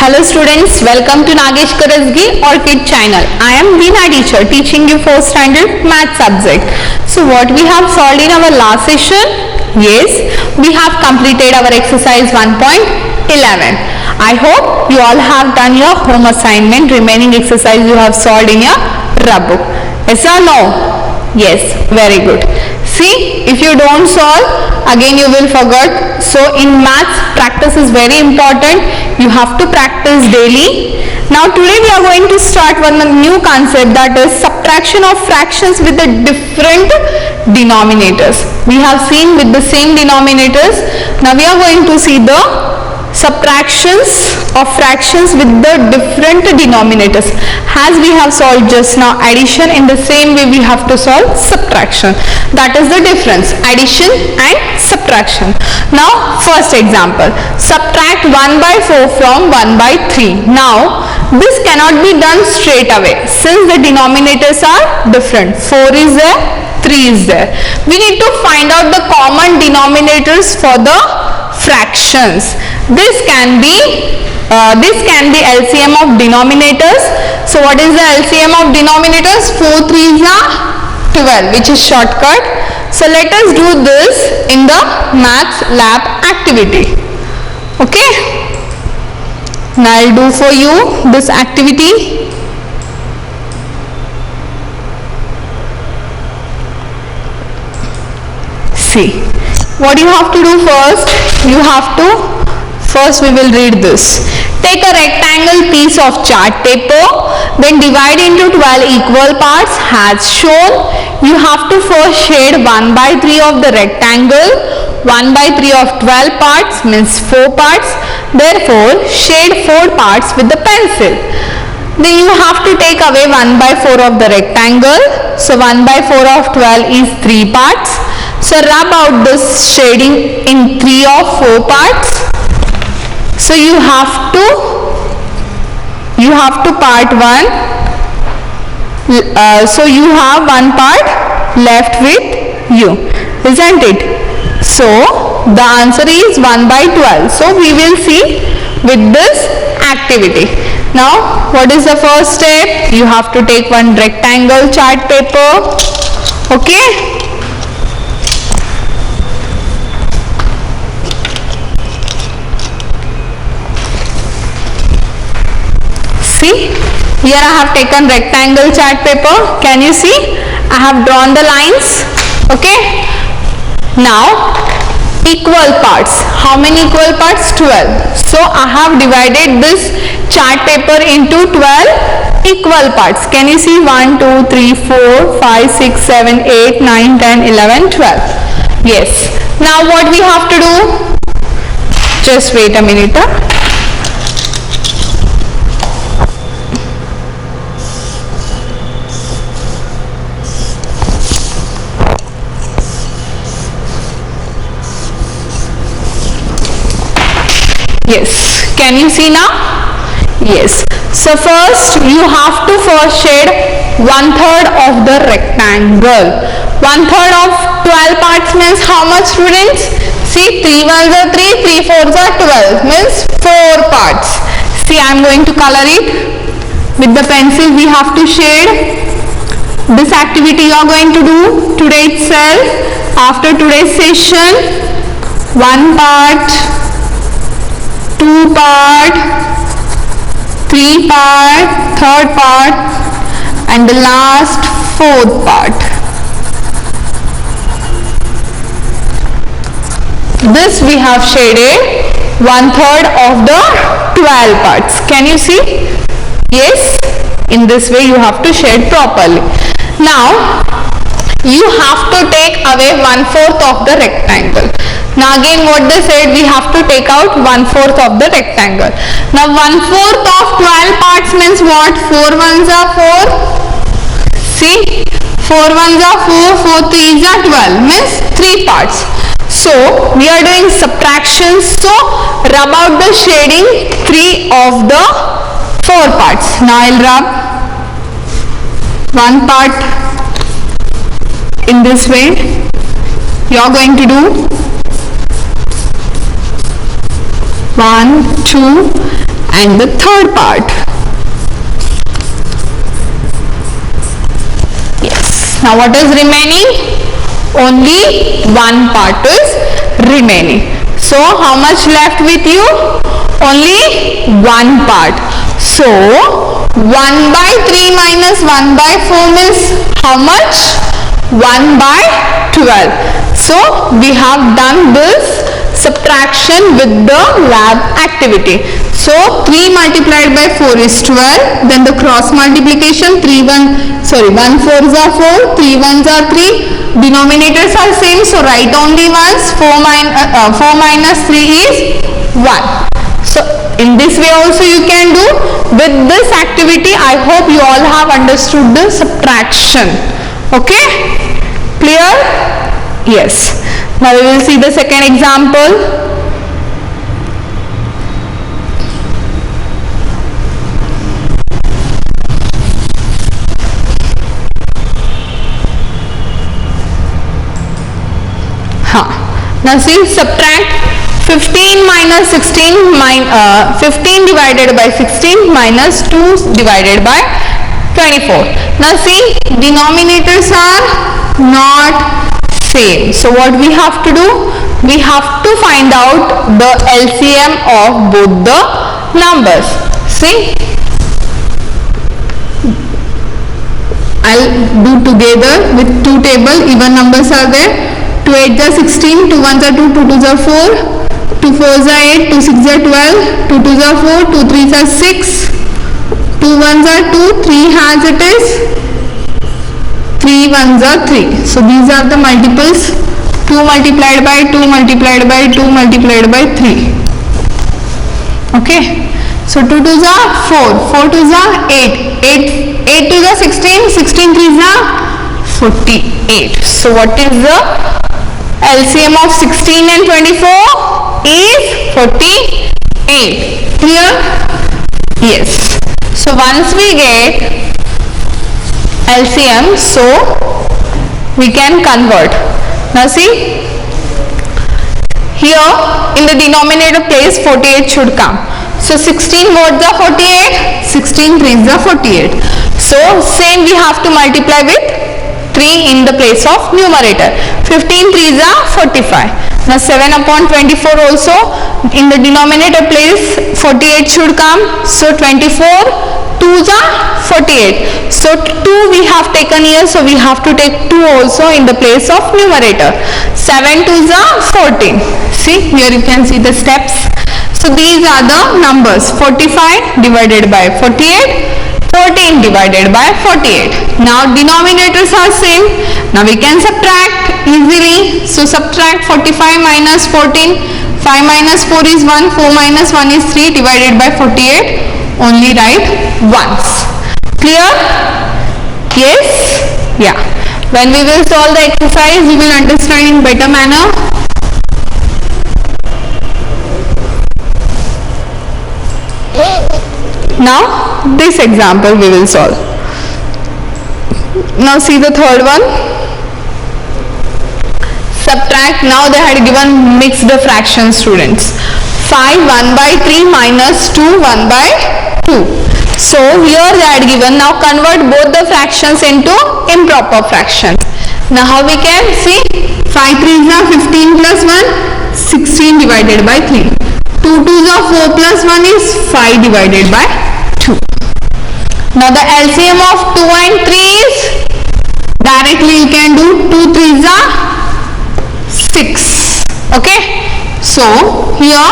Hello students, welcome to Nagesh Karasgi Orchid channel. I am Veena teacher teaching you 4th standard math subject. So what we have solved in our last session? Yes, we have completed our exercise 1.11. I hope you all have done your home assignment. Remaining exercise you have solved in your rub book. Yes or no? Yes, very good. See, if you don't solve, again you will forget. So in maths, practice is very important. You have to practice daily. Now today we are going to start one new concept, that is subtraction of fractions with the different denominators. We have seen with the same denominators. Now we are going to see the subtractions of fractions with the different denominators. As we have solved just now addition, in the same way we have to solve subtraction. That is the difference, addition and subtraction. Now first example, subtract 1 by 4 from 1 by 3. Now this cannot be done straight away since the denominators are different. 4 is there, 3 is there. We need to find out the common denominators for the fractions. This can be LCM of denominators. So what is the LCM of denominators? 4 3s are 12, which is shortcut. So let us do this in the maths lab activity. Okay, now I'll do for you this activity. See, what you have to do first, first we will read this. Take a rectangle piece of chart paper, then divide into 12 equal parts as shown. You have to first shade 1 by 3 of the rectangle. 1 by 3 of 12 parts means 4 parts. Therefore, shade 4 parts with the pencil. Then you have to take away 1 by 4 of the rectangle. So 1 by 4 of 12 is 3 parts. So rub out this shading in 3 of 4 parts. So you have to part 1. So you have one part left with you, isn't it? So the answer is 1 by 12. So we will see with this activity. Now what is the first step? You have to take one rectangle chart paper. Okay. See, here I have taken rectangle chart paper. Can you see? I have drawn the lines. Okay. Now, equal parts. How many equal parts? 12. So, I have divided this chart paper into 12 equal parts. Can you see? 1, 2, 3, 4, 5, 6, 7, 8, 9, 10, 11, 12. Yes. Now, what we have to do? Just wait a minute. Yes, can you see now? Yes. So first you have to first shade 1/3 of the rectangle. 1/3 of 12 parts means how much, students? See, 3 1s are 3, 3 4s are 12, means 4 parts. See, I am going to color it with the pencil. We have to shade. This activity you are going to do today itself. After today's session, 1 part, 2 part, 3 part, 3rd part, and the last 4th part. This we have shaded 1/3 of the 12 parts. Can you see? Yes, in this way you have to shade properly. Now you have to take away 1/4 of the rectangle. Now again what they said, we have to take out 1/4 of the rectangle. Now 1/4 of 12 parts means what? 4 1s are 4. See, 4 1s are 4, 4 3s are 12, means 3 parts. So we are doing subtraction. So rub out the shading 3 of the 4 parts. Now I'll rub one part in this way. You are going to do 1, 2, and the third part. Yes. Now what is remaining? Only one part is remaining. So how much left with you? Only one part. So 1 by 3 minus 1 by 4 means how much? 1 by 12. So we have done this subtraction with the lab activity. So 3 multiplied by 4 is 12. Then the cross multiplication, 1 4s are 4, 3 1s are 3. Denominators are same, so write only ones. 4 minus 3 is 1. So in this way also you can do. With this activity, I hope you all have understood the subtraction. Okay? Clear? Yes. Now we will see the second example. Now see, subtract 15 minus 16, 15 divided by 16 minus 2 divided by 24. Now see, denominators are not same. So what we have to do? We have to find out the LCM of both the numbers. See, I'll do together with two tables. Even numbers are there. 2 8s are 16, 2 1s are 2, 2 2s are 4, 2 4s are 8, 2 6s are 12, 2 2s are 4, 2 3s are 6, 2 1s are 2, 3 as it is, 3 1s are 3. So these are the multiples. 2 multiplied by 2 multiplied by 2 multiplied by 3. Okay. So 2 2s are 4, 4 2s are 8, 8 2s are 16, 16 3s are 48. So what is the LCM of 16 and 24 is 48. Clear? Yes. So once we get LCM, so we can convert. Now see, here in the denominator place 48 should come. So 16 words are 48, 16 threes are 48. So same we have to multiply with 3 in the place of numerator. 15 threes are 45. Now 7 upon 24 also in the denominator place 48 should come. So 24 2s are 48. So 2 we have taken here, so we have to take 2 also in the place of numerator. 7 2s are 14. See, here you can see the steps. So these are the numbers: 45 divided by 48, 14 divided by 48. Now denominators are same. Now we can subtract easily. So subtract 45 minus 14. 5 minus 4 is 1. 4 minus 1 is 3 divided by 48. Only write once. Clear? Yes? Yeah. When we will solve the exercise, you will understand in better manner. Now this example we will solve. Now see the third one. Subtract. Now they had given mix the fraction, students. 5 1 by 3 minus 2 1 by 2. So here they had given. Now convert both the fractions into improper fractions. Now how we can see? 5 3s are 15 plus 1, 16 divided by 3. 2 2s are 4 plus 1 is 5 divided by 2. Now the LCM of 2 and 3 is, directly you can do 2 3s are 6. Okay. So here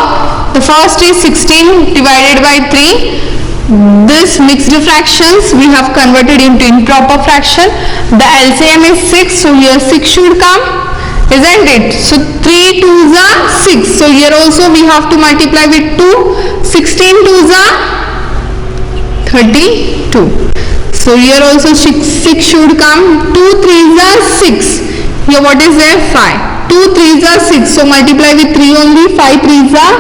the first is 16 divided by 3. This mixed fractions we have converted into improper fraction. The LCM is 6, so here 6 should come, isn't it? So 3 2s are 6. So here also we have to multiply with 2. 16 2s are 32. So here also 6 should come. 2 3s are 6. Here what is there? 5. 2 3s are 6. So multiply with 3 only. 5 3s are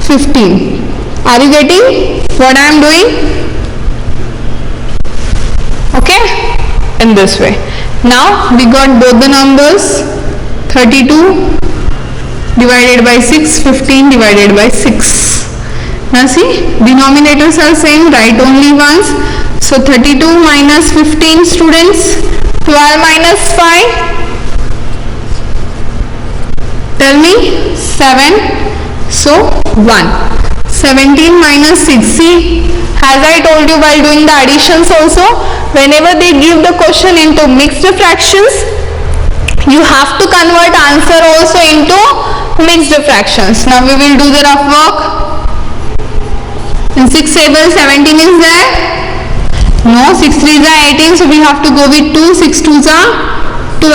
15. Are you getting what I am doing? Okay? In this way. Now we got both the numbers. 32 divided by 6, 15 divided by 6. Now see, denominators are same, write only once. So 32 minus 15 students, 12 minus 5, tell me, 7, so 1. 17 minus 6, see, as I told you while doing the additions also, whenever they give the question into mixed fractions, you have to convert answer also into mixed fractions. Now we will do the rough work. In 6 table, 17 is there? No, 6 3s are 18, so we have to go with 2, 6 2s are 12,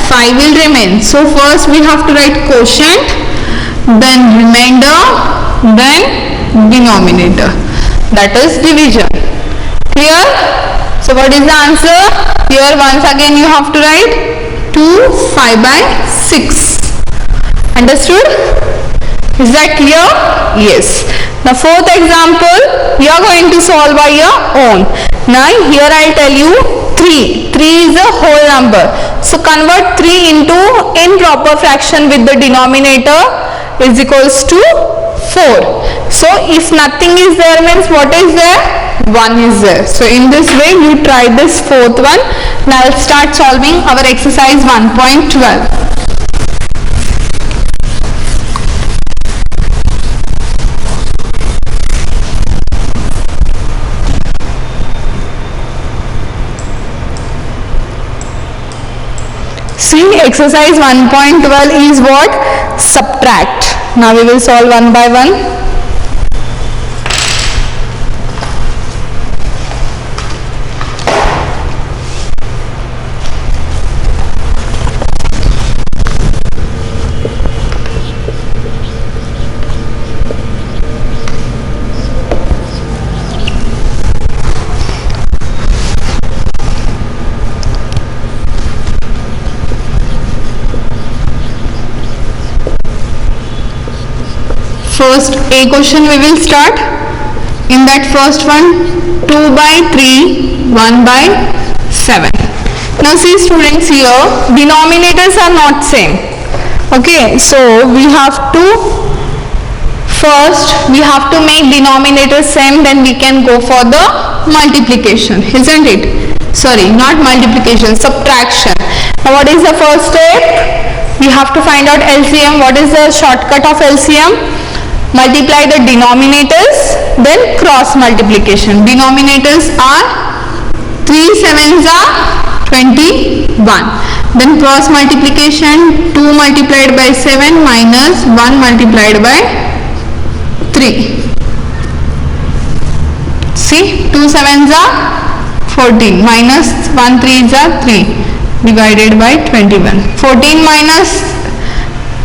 5 will remain. So first we have to write quotient, then remainder, then denominator, that is division. Clear? So what is the answer? Here once again you have to write 2 5 by 6. Understood? Is that clear? Yes. The fourth example you are going to solve by your own. Now here I tell you 3. 3 is a whole number. So convert 3 into improper fraction with the denominator is equals to 4. So if nothing is there means what is there? 1 is there. So in this way you try this fourth one. Now let's start solving our exercise 1.12. See, exercise 1.12 is what? Subtract. Now we will solve one by one. First A question we will start. In that first one, 2 by 3, 1 by 7. Now see students, here denominators are not same. Okay, so we have to first make denominator same, then we can go for the multiplication, isn't it? Sorry, not multiplication, subtraction. Now what is the first step? We have to find out LCM. What is the shortcut of LCM? Multiply the denominators, then cross multiplication. Denominators are 3 7s are 21. Then cross multiplication, 2 multiplied by 7 minus 1 multiplied by 3. See, 2 7s are 14 minus 1 3s are 3 divided by 21. 14 minus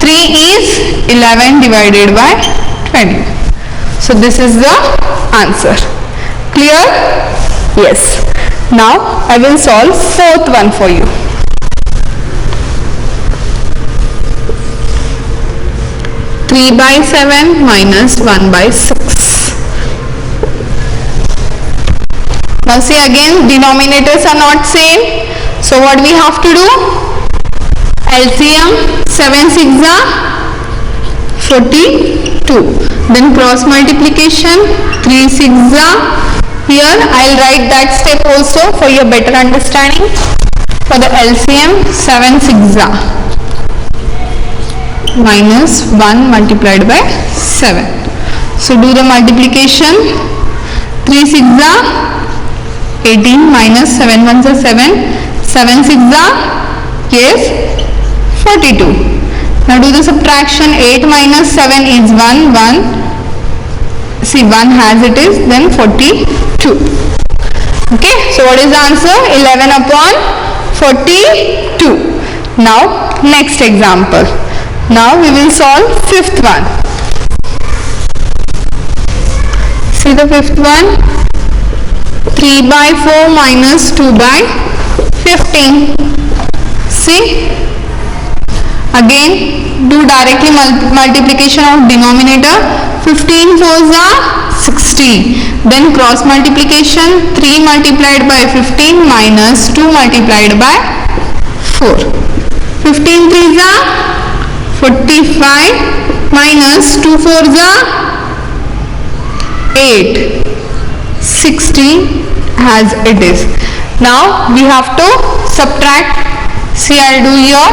3 is 11 divided by 20. So this is the answer. Clear? Yes. Now I will solve fourth one for you. Three by 7 minus 1 by 6. Now see, again denominators are not same. So what we have to do? LCM, 7 6 are 42. Then cross multiplication, 3 6 are, here I will write that step also for your better understanding. For the LCM, 7 6 are minus 1 multiplied by 7. So do the multiplication. 3 6 are 18 minus 7 1s are 7. 7 6 are, yes, 42. Now do the subtraction. 8 minus 7 is 1, 1. See, 1 has it is, then 42. Okay, so what is the answer? 11 upon 42. Now, next example. Now we will solve fifth one. See the fifth one. 3 by 4 minus 2 by 15. See? Again, do directly multiplication of denominator. 15 4s are 60. Then cross multiplication. 3 multiplied by 15 minus 2 multiplied by 4. 15 3s are 45 minus 2 4s are 8, 60 as it is. Now we have to subtract. See, I'll do here.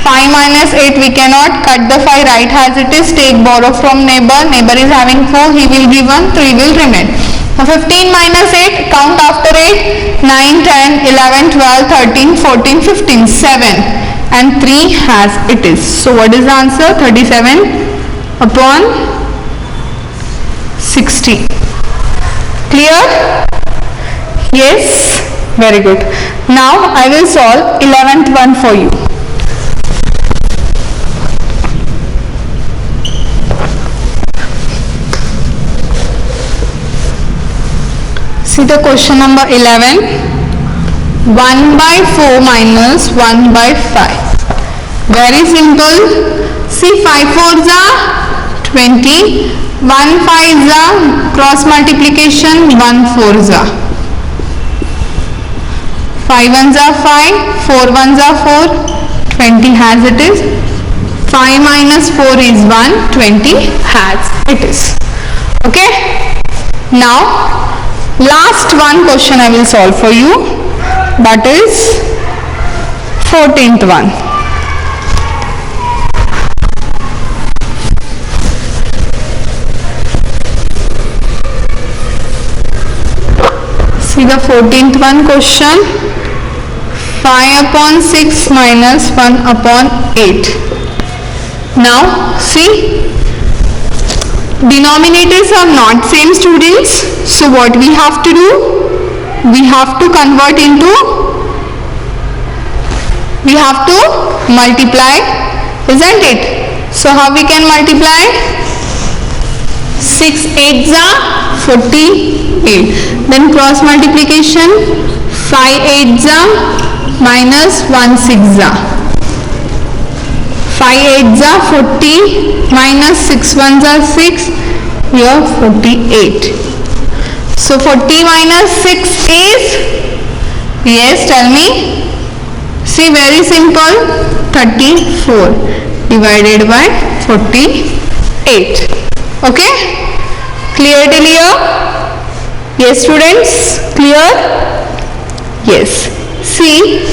5 minus 8, we cannot cut the 5 right as it is. Take borrow from neighbor. Neighbor is having 4, he will give 1, 3 will remain. Now 15 minus 8, count after 8, 9, 10, 11, 12, 13, 14, 15, 7 and 3 as it is. So what is the answer? 37 upon 60. Clear? Yes? Very good. Now I will solve 11th one for you. See the question number 11. 1 by 4 minus 1 by 5. Very simple. See, 5 4s are 20. 1 5s are cross multiplication. 1 4s are 5 1s are 5. 4 1s are 4. 20 as it is. 5 minus 4 is 1. 20 as it is. Okay. Now last one question I will solve for you, that is 14th one. See the 14th one question. 5 upon 6 minus 1 upon 8. Now see, denominators are not same, students. So what we have to do? We have to convert into, we have to multiply, isn't it? So how we can multiply? 6 8s are 48. Then cross multiplication. 5 8s are minus 1 6s are. 5 8s are 40 minus 6 1s are 6. Here 48. So 40 minus 6 is, yes, tell me. See, very simple. 34 divided by 48. Okay? Clear till here? Yes, students? Clear? Yes. See,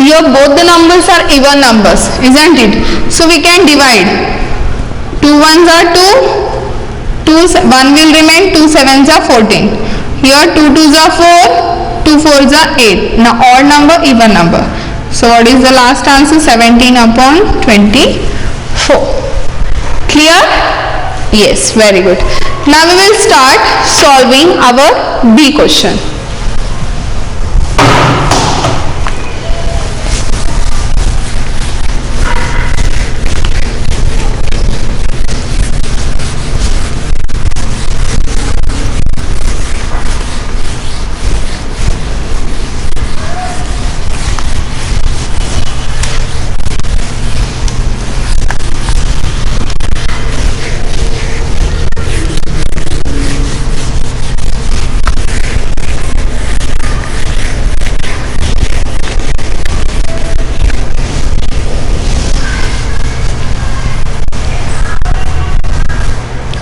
here both the numbers are even numbers, isn't it? So we can divide. 2 1s are 2, 1 will remain, 2 7s are 14. Here 2 2s are 4, 2 4s are 8. Now odd number, even number. So what is the last answer? 17 upon 24. Clear? Yes, very good. Now we will start solving our B question.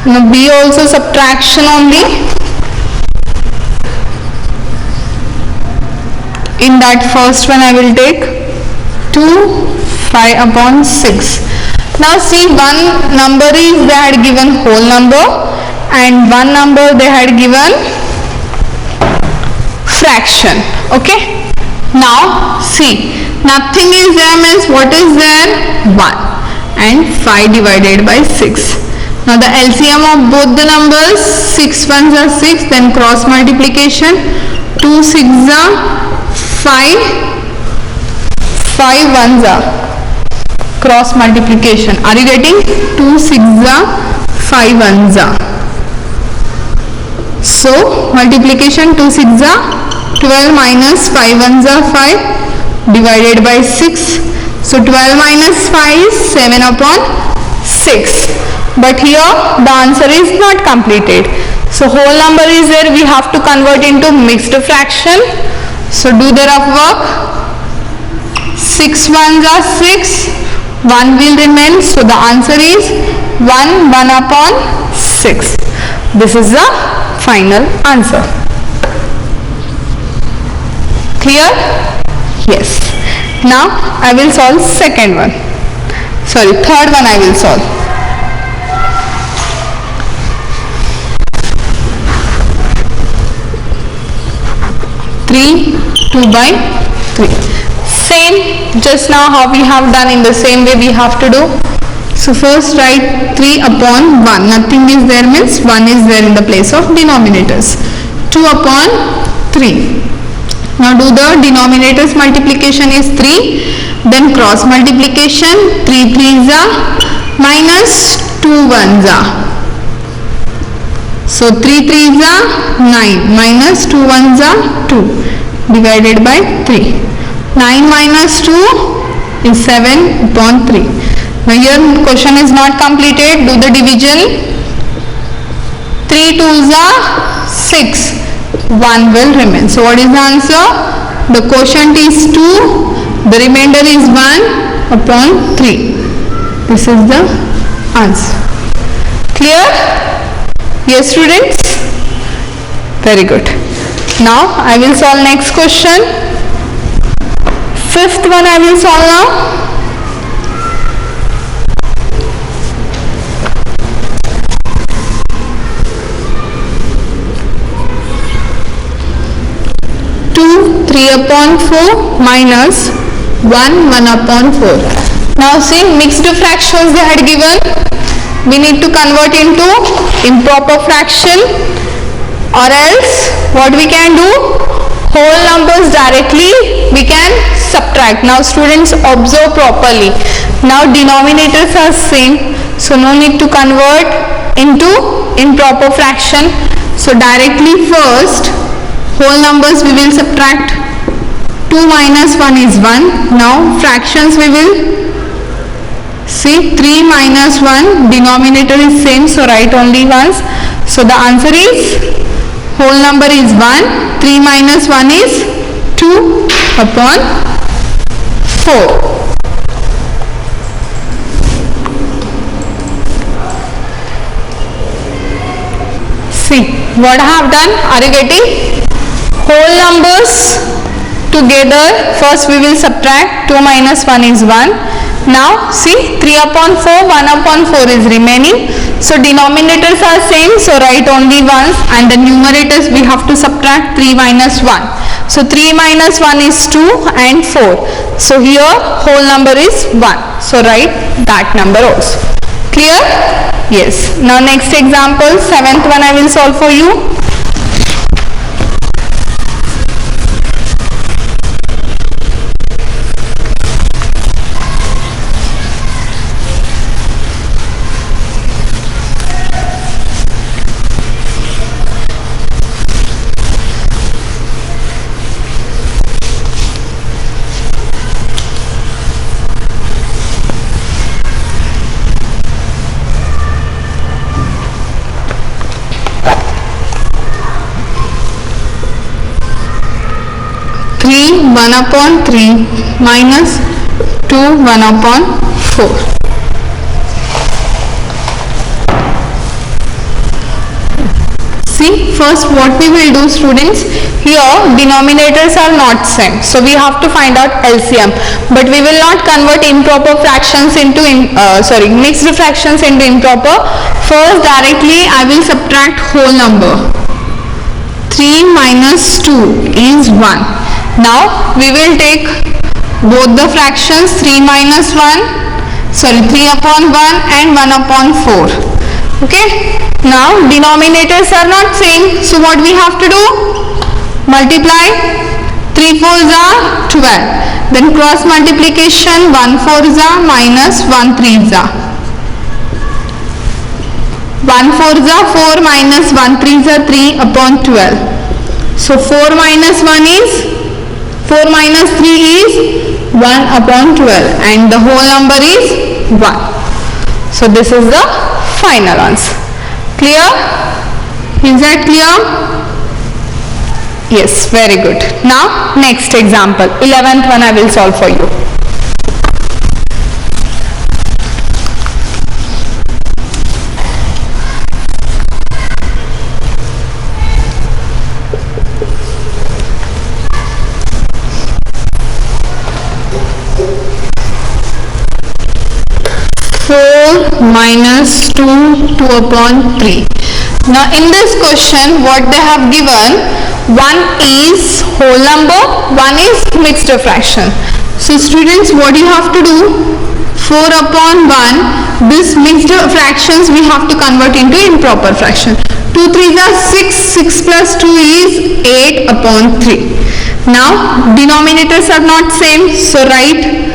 Now B also subtraction only. In that first one I will take 2 5 upon 6. Now see, one number is they had given whole number and one number they had given fraction. Okay. Now see, nothing is there means what is there? 1 and 5 divided by 6. Now the LCM of both the numbers, 6 1s are 6, then cross multiplication, 2 6s are 5, 5 1s are cross multiplication. Are you getting? 2 6s are 5 1s are. So multiplication 2 6s are 12 minus 5 1s are 5 divided by 6. So 12 minus 5 is 7 upon 6. But here the answer is not completed. So whole number is there, we have to convert into mixed fraction. So do the rough work. 6 ones are 6, 1 will remain, so the answer is 1 upon 6. This is the final answer. Clear? Yes. Now I will solve third one I will solve. Three, 2 by 3. Same, just now how we have done, in the same way we have to do. So first write 3 upon 1. Nothing is there means 1 is there in the place of denominators. 2 upon 3. Now do the denominators multiplication is 3. Then cross multiplication, 3 3s are minus 2 1s are. So 3 3s are 9 minus 2 1s are 2 divided by 3. 9 minus 2 is 7 upon 3. Now here question is not completed. Do the division. 3 2s are 6. 1 will remain. So what is the answer? The quotient is 2. The remainder is 1 upon 3. This is the answer. Clear? Yes, students? Very good. Now I will solve next question. Fifth one I will solve now. Three upon 4 minus 1 upon 4. Now see, mixed fractions they had given. We need to convert into improper fraction, or else what we can do, whole numbers directly we can subtract. Now students observe properly. Now denominators are same, so no need to convert into improper fraction. So directly first whole numbers we will subtract. 2 minus 1 is 1. Now fractions we will see. 3 minus 1, denominator is same, so write only ones. So the answer is, whole number is 1. 3 minus 1 is 2 upon 4. See what I have done. Are you getting? Whole numbers together, first we will subtract. 2 minus 1 is 1. Now see, 3 upon 4, 1 upon 4 is remaining. So denominators are same, so write only ones, and the numerators we have to subtract. 3 minus 1. So 3 minus 1 is 2 and 4. So here whole number is 1. So write that number also. Clear? Yes. Now next example, 7th one I will solve for you. Three 1 upon 3 minus 2 1 upon 4. See, first what we will do, students, here denominators are not same, so we have to find out LCM, but we will not convert improper fractions into mixed fractions into improper. First directly I will subtract whole number. 3 minus 2 is 1. Now we will take both the fractions, 3 upon 1 and 1 upon 4. Okay. Now denominators are not same, so what we have to do? Multiply. 3 4s are 12. Then cross multiplication, 1 4s are minus 1 3s are. 1 4s are 4 minus 1 3s are 3 upon 12. So 4 minus 1 is 4 minus 3 is 1 upon 12, and the whole number is 1. So this is the final answer. Clear? Is that clear? Yes, very good. Now next example, 11th one I will solve for you. Minus 2, 2 upon 3. Now in this question what they have given, one is whole number, one is mixed fraction. So students, what you have to do, 4 upon 1, this mixed fractions we have to convert into improper fraction. 2 3s are 6, 6 plus 2 is 8 upon 3. Now denominators are not same, so write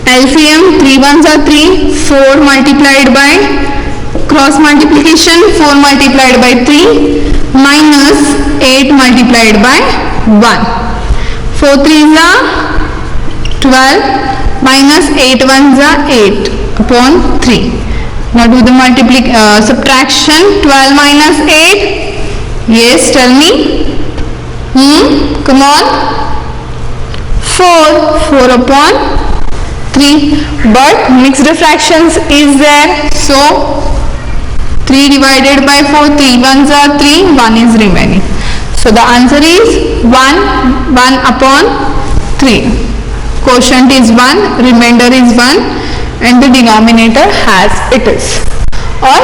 LCM, 3 ones are 3, 4 multiplied by cross multiplication, 4 multiplied by 3 minus 8 multiplied by 1. 4 3s are 12 minus 8 ones are 8 upon 3. Now do the subtraction. 12 minus 8. Yes, tell me. Come on. 4 upon 3, but mixed fractions is there, so 3 divided by 4, 3 ones are 3, 1 is remaining. So the answer is 1 upon 3. Quotient is 1, remainder is 1, and the denominator as it is. Or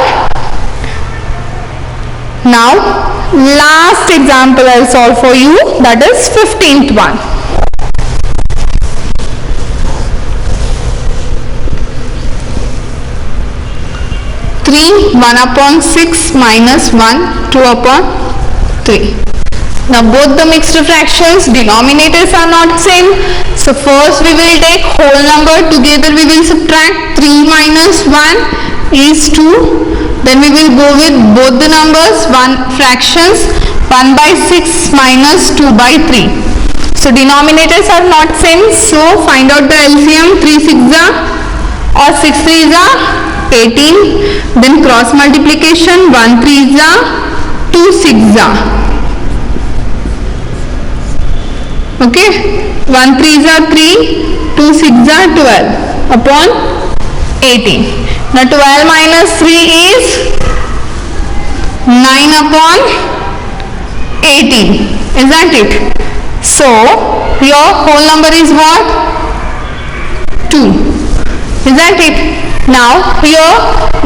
now last example I will solve for you, that is 15th one. 3, 1 upon 6 minus 1, 2 upon 3. Now both the mixed fractions, denominators are not same. So first we will take whole number, together we will subtract. 3 minus 1 is 2. Then we will go with both the numbers, fractions, 1 by 6 minus 2 by 3. So denominators are not same, so find out the LCM. 3 6s or 6 3s are 18. Then cross multiplication, 1 3s are 2 6s are. Okay, 1 3s are 3, 2 6s are 12 upon 18. Now 12 minus 3 is 9 upon 18, isn't it? So your whole number is what? 2, isn't it? Now here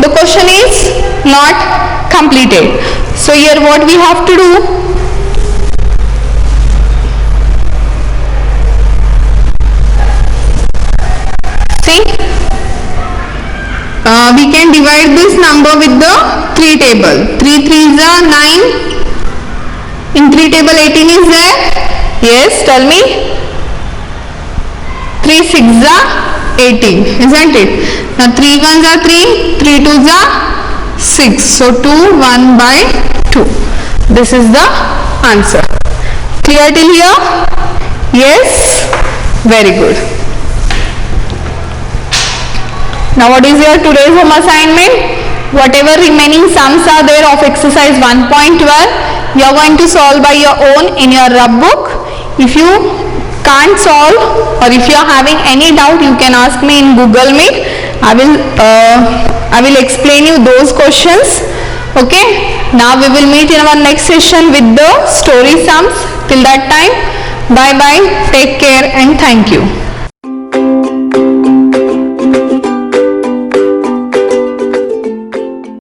the question is not completed. So here what we have to do? See, we can divide this number with the 3 table. 3 3s are 9. In 3 table 18 is there? Yes, tell me. 3 6s are 18, isn't it? Now 3 1s are 3, 3 2s are 6. So 2 1 by 2. This is the answer. Clear till here? Yes? Very good. Now what is your today's home assignment? Whatever remaining sums are there of exercise 1.12, you are going to solve by your own in your rub book. If you can't solve or if you are having any doubt, you can ask me in Google Meet. I will explain you those questions. Okay, now we will meet in our next session with the story sums. Till that time, bye bye, take care and thank you.